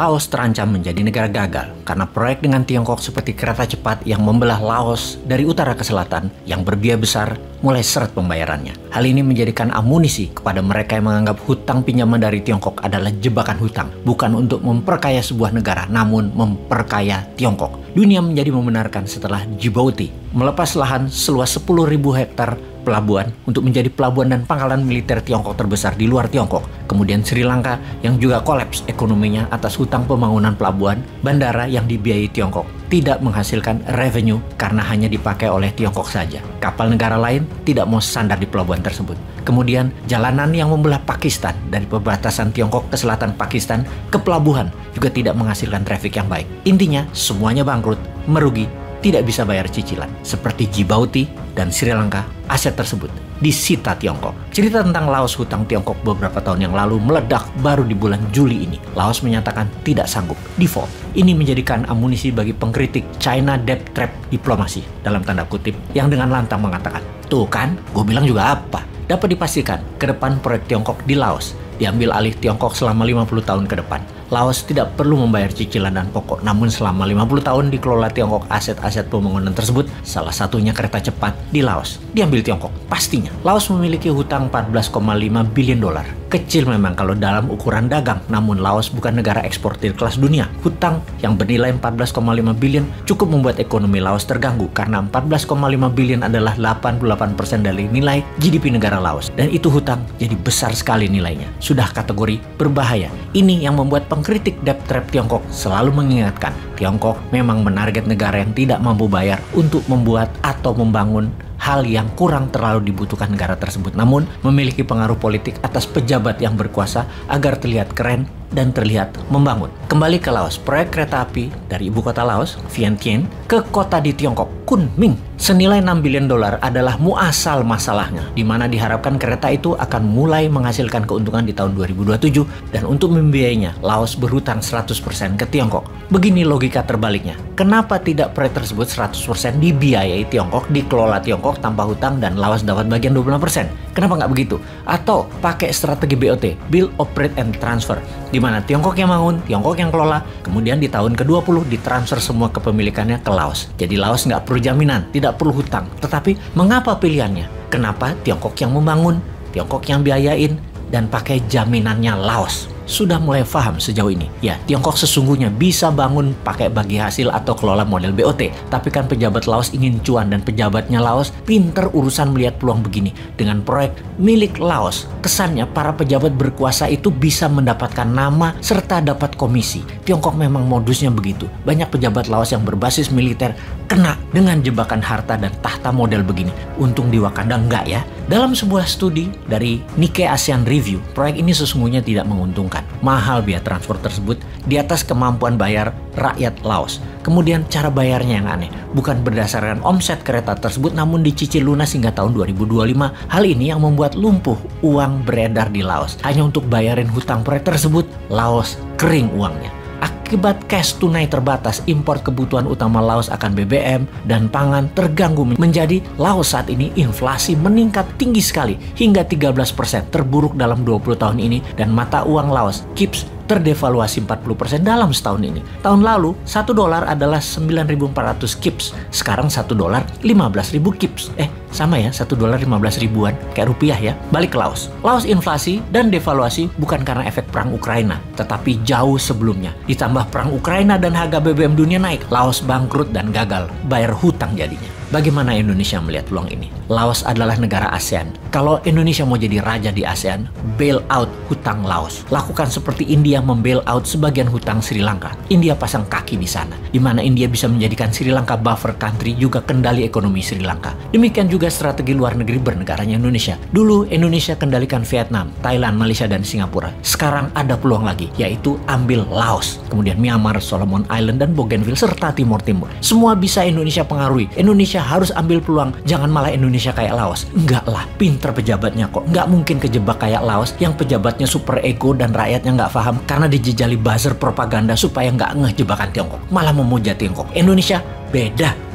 Laos terancam menjadi negara gagal karena proyek dengan Tiongkok seperti kereta cepat yang membelah Laos dari utara ke selatan yang berbiaya besar mulai seret pembayarannya. Hal ini menjadikan amunisi kepada mereka yang menganggap hutang pinjaman dari Tiongkok adalah jebakan hutang, bukan untuk memperkaya sebuah negara, namun memperkaya Tiongkok. Dunia menjadi membenarkan setelah Djibouti melepas lahan seluas 10.000 hektar pelabuhan untuk menjadi pelabuhan dan pangkalan militer Tiongkok terbesar di luar Tiongkok. Kemudian Sri Lanka yang juga kolaps ekonominya atas hutang pembangunan pelabuhan, bandara yang dibiayai Tiongkok tidak menghasilkan revenue karena hanya dipakai oleh Tiongkok saja. Kapal negara lain tidak mau sandar di pelabuhan tersebut. Kemudian jalanan yang membelah Pakistan dari perbatasan Tiongkok ke selatan Pakistan ke pelabuhan juga tidak menghasilkan traffic yang baik. Intinya semuanya bangkrut, merugi, tidak bisa bayar cicilan. Seperti Djibouti dan Sri Lanka, aset tersebut disita Tiongkok. Cerita tentang Laos hutang Tiongkok beberapa tahun yang lalu meledak baru di bulan Juli ini. Laos menyatakan tidak sanggup, default. Ini menjadikan amunisi bagi pengkritik China debt trap diplomasi, dalam tanda kutip, yang dengan lantang mengatakan, "Tuh kan, gue bilang juga apa?" Dapat dipastikan, ke depan proyek Tiongkok di Laos diambil alih Tiongkok selama 50 tahun ke depan. Laos tidak perlu membayar cicilan dan pokok, namun selama 50 tahun dikelola Tiongkok aset-aset pembangunan tersebut, salah satunya kereta cepat di Laos, diambil Tiongkok. Pastinya, Laos memiliki hutang 14,5 bilion dolar. Kecil memang kalau dalam ukuran dagang, namun Laos bukan negara eksportir kelas dunia. Hutang yang bernilai 14,5 bilion cukup membuat ekonomi Laos terganggu, karena 14,5 bilion adalah 88% dari nilai GDP negara Laos. Dan itu hutang jadi besar sekali nilainya. Sudah kategori berbahaya. Ini yang membuat pengkritik debt trap Tiongkok selalu mengingatkan, Tiongkok memang menarget negara yang tidak mampu bayar untuk membuat atau membangun hal yang kurang terlalu dibutuhkan negara tersebut, namun memiliki pengaruh politik atas pejabat yang berkuasa agar terlihat keren dan terlihat membangun. Kembali ke Laos, proyek kereta api dari ibu kota Laos, Vientiane, ke kota di Tiongkok, Kunming, senilai 6 bilion dolar adalah muasal masalahnya, di mana diharapkan kereta itu akan mulai menghasilkan keuntungan di tahun 2027, dan untuk membiayainya, Laos berhutang 100% ke Tiongkok. Begini logika terbaliknya, kenapa tidak proyek tersebut 100% dibiayai Tiongkok, dikelola Tiongkok tanpa hutang, dan Laos dapat bagian 25%? Kenapa nggak begitu? Atau pakai strategi BOT, Build, Operate, and Transfer, di mana Tiongkok yang bangun, Tiongkok yang kelola, kemudian di tahun ke-20 ditransfer semua kepemilikannya ke Laos. Jadi Laos nggak perlu jaminan, tidak perlu hutang. Tetapi mengapa pilihannya? Kenapa Tiongkok yang membangun, Tiongkok yang biayain, dan pakai jaminannya Laos? Sudah mulai paham sejauh ini. Ya, Tiongkok sesungguhnya bisa bangun pakai bagi hasil atau kelola model BOT. Tapi kan pejabat Laos ingin cuan, dan pejabatnya Laos pinter urusan melihat peluang begini. Dengan proyek milik Laos, kesannya para pejabat berkuasa itu bisa mendapatkan nama serta dapat komisi. Tiongkok memang modusnya begitu. Banyak pejabat Laos yang berbasis militer kena dengan jebakan harta dan tahta model begini. Untung di Wakanda enggak ya. Dalam sebuah studi dari Nikkei ASEAN Review, proyek ini sesungguhnya tidak menguntungkan. Mahal biaya transfer tersebut di atas kemampuan bayar rakyat Laos. Kemudian cara bayarnya yang aneh, bukan berdasarkan omset kereta tersebut, namun dicicil lunas hingga tahun 2025. Hal ini yang membuat lumpuh uang beredar di Laos. Hanya untuk bayarin hutang proyek tersebut, Laos kering uangnya. Akibat cash tunai terbatas, impor kebutuhan utama Laos akan BBM dan pangan terganggu, menjadi Laos saat ini inflasi meningkat tinggi sekali hingga 13%, terburuk dalam 20 tahun ini, dan mata uang Laos, KIPS, terdevaluasi 40% dalam setahun ini. Tahun lalu, 1 dolar adalah 9.400 KIPS. Sekarang 1 dolar 15.000 KIPS. Sama ya, 1 dolar 15 ribuan, kayak rupiah ya. Balik ke Laos. Laos inflasi dan devaluasi bukan karena efek perang Ukraina, tetapi jauh sebelumnya. Ditambah perang Ukraina dan harga BBM dunia naik, Laos bangkrut dan gagal bayar hutang jadinya. Bagaimana Indonesia melihat peluang ini? Laos adalah negara ASEAN. Kalau Indonesia mau jadi raja di ASEAN, bail out hutang Laos. Lakukan seperti India membail out sebagian hutang Sri Lanka. India pasang kaki di sana, di mana India bisa menjadikan Sri Lanka buffer country, juga kendali ekonomi Sri Lanka. Demikian juga strategi luar negeri bernegaranya Indonesia. Dulu Indonesia kendalikan Vietnam, Thailand, Malaysia, dan Singapura. Sekarang ada peluang lagi, yaitu ambil Laos, kemudian Myanmar, Solomon Island, dan Bougainville, serta Timur Timur. Semua bisa Indonesia pengaruhi. Indonesia harus ambil peluang, jangan malah Indonesia kayak Laos. Enggak lah, pinter pejabatnya kok. Enggak mungkin kejebak kayak Laos yang pejabatnya super ego dan rakyatnya nggak paham karena dijejali buzzer propaganda supaya nggak ngeh jebakan Tiongkok, malah memuja Tiongkok. Indonesia beda.